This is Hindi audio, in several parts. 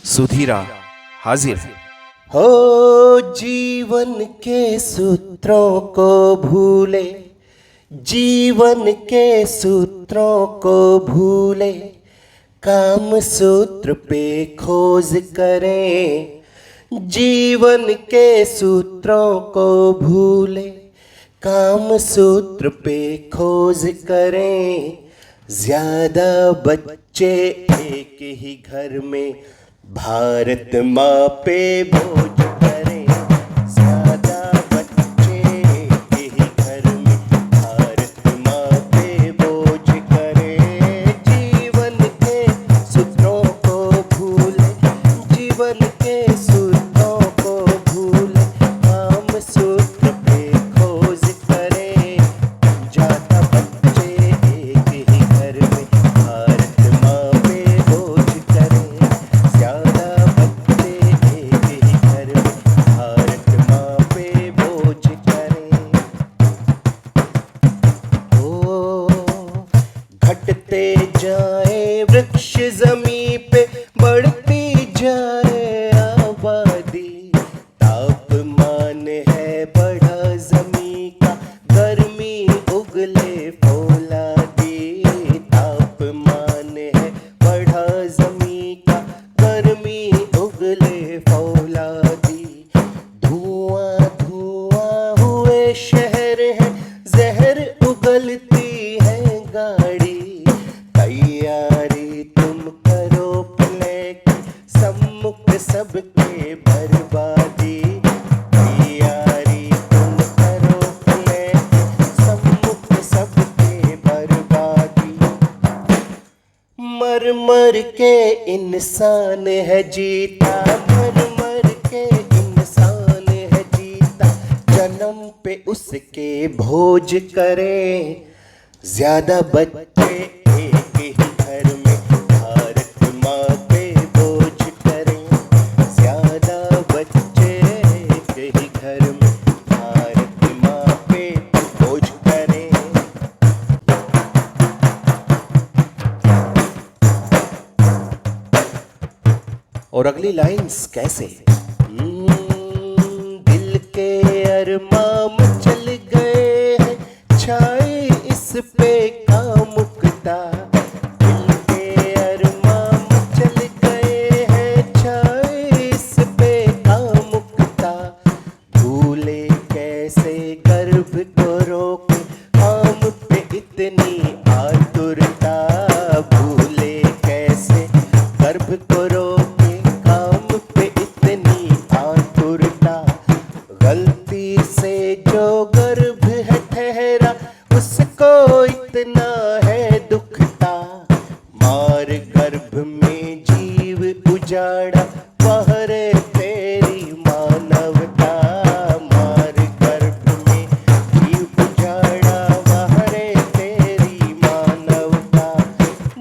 सुधीरा हाजिर है। हो जीवन के सूत्रों को भूले, जीवन के सूत्रों को भूले, काम सूत्र पे खोज करें। जीवन के सूत्रों को भूले, काम सूत्र पे खोज करें। ज्यादा बच्चे एक ही घर में, भारत माँ पे बोझ करें। ज्यादा बच्चे एक ही घर में, भारत माँ पे बोझ करें। जीवन के सूत्रों को भूले, जीवन के सूत्रों को भूले, काम सूत्र पे खोज करें। ज्यादा बच्चे एक ही घर में, भारत माँ पे बोझ करें। ज्यादा बच्चे एक ही घर में, भारत माँ पे बोझ करें। ओ घटते जाए वृक्ष जमीन पे, बढ़ती जाए आबादी। तापमान है बढ़ा जमीन का, गर्मी उगले फौलादी। तापमान है बढ़ा जमीन का, गर्मी उगले फौलादी। धुआं धुआं हुए शहर है, जहर उगलती है गाड़ी। तैयारी तुम करो प्ले की, सम्मुख सबके बर्बादी। तैयारी तुम करो प्ले की, सम्मुख सबके बर्बादी। मर मर के इंसान है जीता, मर मर के इंसान है जीता। जन्म पे उसके भोज करें। ज्यादा बच्चे एक ही घर में, भारत माँ पे बोझ करें। ज्यादा बच्चे एक ही घर में, भारत माँ पे बोझ करें। और अगली लाइंस कैसे? दिल के अरमाम चल गए हैं, छाए इस पे कामुकता। दिल के अरमाम चल गए हैं, छाए इस पे कामुकता। भूले कैसे गर्भ को रोके, काम पे इतनी आतुरता। भूले कैसे गर्भ को रोके, काम पे इतनी आतुरता। गलती से जो गर्भ है ठहरा, उसको इतना है दुखता। मार गर्भ में जीव उजाड़ा, बाहर तेरी मानवता। मार गर्भ में जीव उजाड़ा, बाहर तेरी मानवता।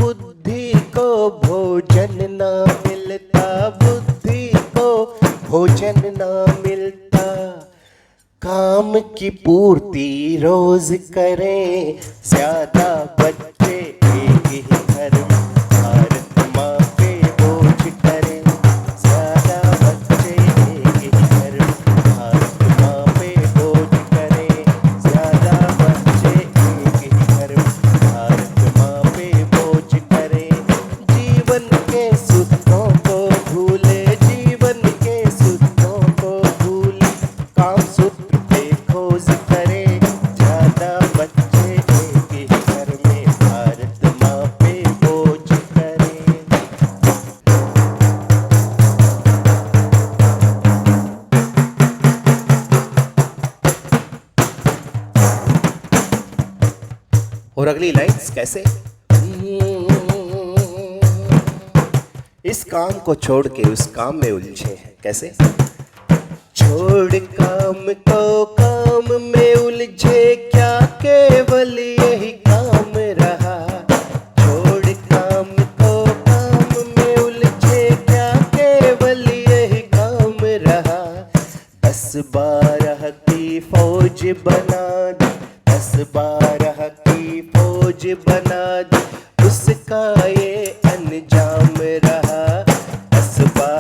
बुद्धि को भोजन ना मिलता, बुद्धि को भोजन ना मिलता। काम की पूर्ति रोज करें। ज्यादा बच्चे एक ही घर में, भारत माँ पे बोझ करें। ज्यादा बच्चे एक ही घर में, भारत माँ पे बोझ करें। ज्यादा बच्चे एक ही घर में, भारत माँ पे बोझ करें। जीवन के सूत्रों को भूले, जीवन के सूत्रों को भूले, काम सूत्र पे खोज करें। ज्यादा बच्चे एक ही घर में, भारत माँ पे बोझ करें। और अगली लाइंस कैसे? इस काम को छोड़ के उस काम में उलझे हैं। कैसे? छोड़ काम को काम में उलझे, क्या केवल यही काम रहा। छोड़ काम को काम में उलझे, क्या केवल यही काम रहा। 10-12 की फौज बना दी, 10-12 की फौज बना दी, उसका ये अंजाम रहा। 10-12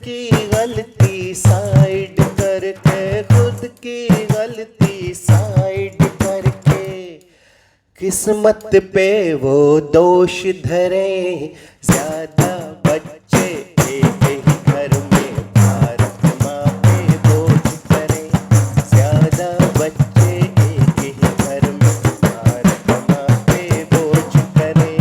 की गलती साइड करके, खुद की गलती साइड करके, किस्मत पे वो दोष धरे। ज्यादा बच्चे एक ही घर में, भारत माँ पे बोझ करे। ज्यादा बच्चे एक ही घर में, भारत माँ पे बोझ करे।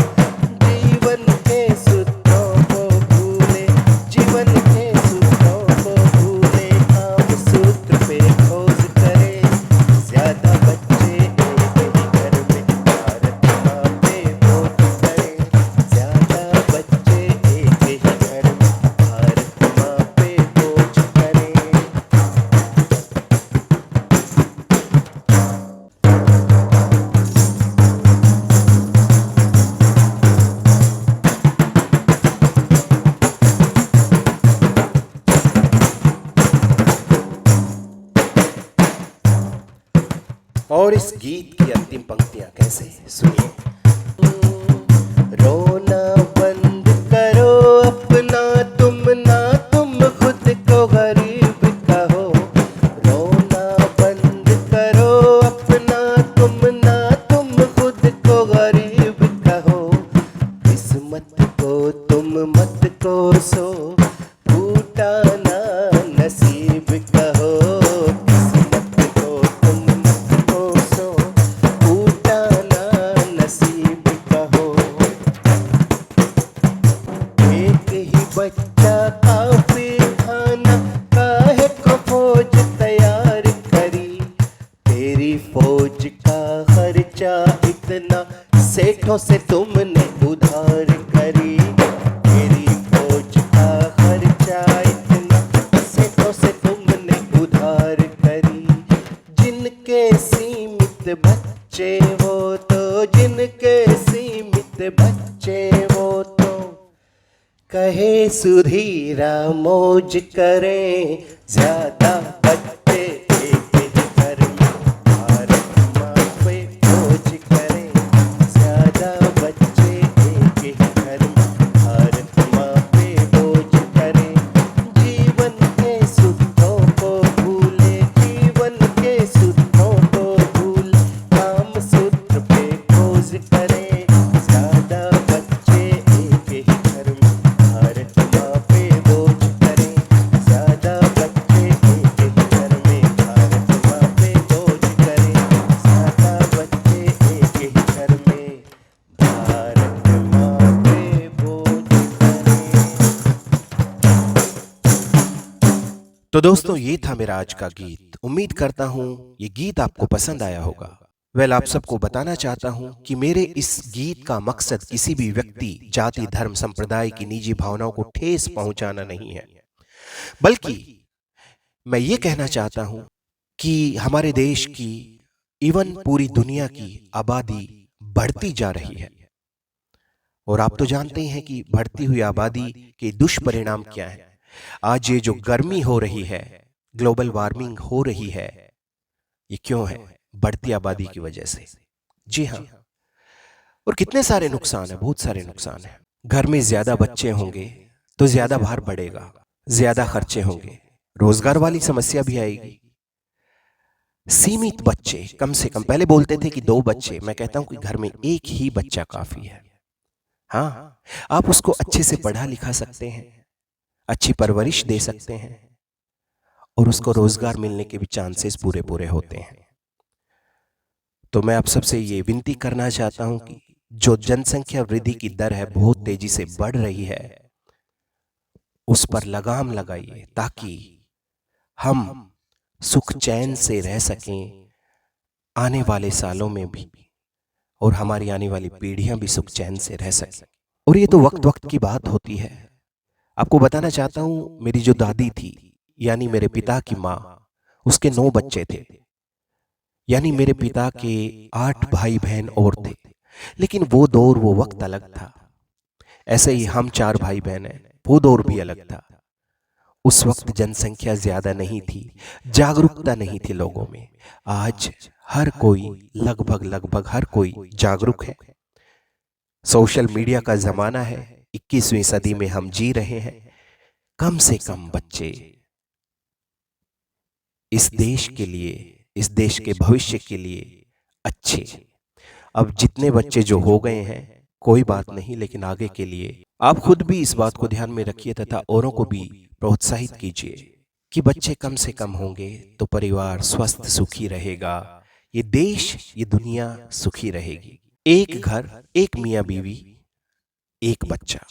जीवन के सूत्रों को भूले, जीवन के सूत्रों को भूले, काम सूत्र पे खोज करे। ज्यादा बच्चे एक ही घर में, भारत माँ पे बोझ करे। ज्यादा बच्चे एक ही घर में, भारत माँ पे बोझ करे। और इस गीत की अंतिम पंक्तियां कैसे, सुनिए। रोना बंद करो अपना तुम, ना तुम खुद को गरीब कहो। रोना बंद करो अपना तुम, ना तुम खुद को गरीब कहो। किस्मत को तुम मत कोसो, टूटा ना नसीब कहो। किस्मत को तुम मत कोसो, टूटा ना नसीब कहो। एक ही बच्चा काफी खाना, काहे को फौज तैयार करी। तेरी फौज का खर्चा इतना, सेठों से तुमने उधार करी। तेरी फौज का खर्चा इतना, सेठों से तुमने उधार करी। जिनके सीमित बच्चे वो तो, जिनके सीमित बच्चे वो तो, कहे सुधीरा मौज करें। ज्यादा बच्चे एक ही घर में, भारत माँ पे बोझ करें। ज्यादा बच्चे एक ही घर में, भारत माँ पे बोझ करें। जीवन के सुखों को भूले, जीवन के सुखों को भूले, काम सूत्र पे खोज करें। ज्यादा बच्चे एक ही घर में, भारत माँ पे बोझ करें। ज्यादा बच्चे एक ही घर में, भारत माँ पे बोझ करें। ज्यादा बच्चे एक ही घर में, भारत माँ पे बोझ करें। तो दोस्तों, ये था मेरा आज का गीत। उम्मीद करता हूं ये गीत आपको पसंद आया होगा। आप सबको बताना चाहता हूं कि मेरे इस गीत का मकसद किसी भी व्यक्ति, जाति, धर्म, संप्रदाय की निजी भावनाओं को ठेस पहुंचाना नहीं है, बल्कि मैं ये कहना चाहता हूं कि हमारे देश की, इवन पूरी दुनिया की आबादी बढ़ती जा रही है। और आप तो जानते ही हैं कि बढ़ती हुई आबादी के दुष्परिणाम क्या है। आज ये जो गर्मी हो रही है, ग्लोबल वार्मिंग हो रही है, ये क्यों है? बढ़ती आबादी की वजह से। जी हाँ। और कितने सारे नुकसान है, बहुत सारे नुकसान है। घर में ज्यादा बच्चे होंगे तो ज्यादा भार बढ़ेगा, ज्यादा खर्चे होंगे, रोजगार वाली समस्या भी आएगी। सीमित बच्चे, कम से कम, पहले बोलते थे कि 2 बच्चे, मैं कहता हूं कि घर में एक ही बच्चा काफी है। हाँ, आप उसको अच्छे से पढ़ा लिखा सकते हैं, अच्छी परवरिश दे सकते हैं, और उसको रोजगार मिलने के भी चांसेस पूरे पूरे होते हैं। तो मैं आप सबसे ये विनती करना चाहता हूं कि जो जनसंख्या वृद्धि की दर है, बहुत तेजी से बढ़ रही है, उस पर लगाम लगाइए ताकि हम सुख चैन से रह सकें आने वाले सालों में भी, और हमारी आने वाली पीढ़ियां भी सुख चैन से रह सकें। और ये तो वक्त वक्त की बात होती है। आपको बताना चाहता हूं, मेरी जो दादी थी, यानी मेरे पिता की माँ, उसके 9 बच्चे थे। यानी मेरे पिता के 8 भाई बहन और थे। लेकिन वो दौर, वो वक्त अलग था। ऐसे ही हम 4 भाई बहन हैं, वो दौर भी अलग था। उस वक्त जनसंख्या ज्यादा नहीं थी, जागरूकता नहीं थी लोगों में। आज हर कोई, लगभग हर कोई जागरूक है। सोशल मीडिया का जमाना है, 21वीं सदी में हम जी रहे हैं। कम से कम बच्चे इस देश के लिए, इस देश के भविष्य के लिए अच्छे। अब जितने बच्चे जो हो गए हैं कोई बात नहीं, लेकिन आगे के लिए आप खुद भी इस बात को ध्यान में रखिए तथा औरों को भी प्रोत्साहित कीजिए कि बच्चे कम से कम होंगे तो परिवार स्वस्थ सुखी रहेगा, ये देश, ये दुनिया सुखी रहेगी। एक घर, एक मियाँ बीवी, एक बच्चा।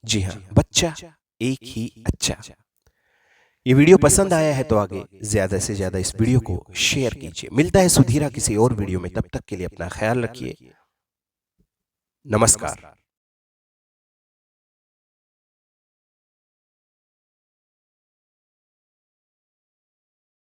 जी हाँ, बच्चा एक ही अच्छा। ये वीडियो पसंद आया है तो आगे ज्यादा से ज्यादा इस वीडियो को शेयर कीजिए। मिलता है सुधीरा किसी और वीडियो में, तब तक के लिए अपना ख्याल रखिए। नमस्कार।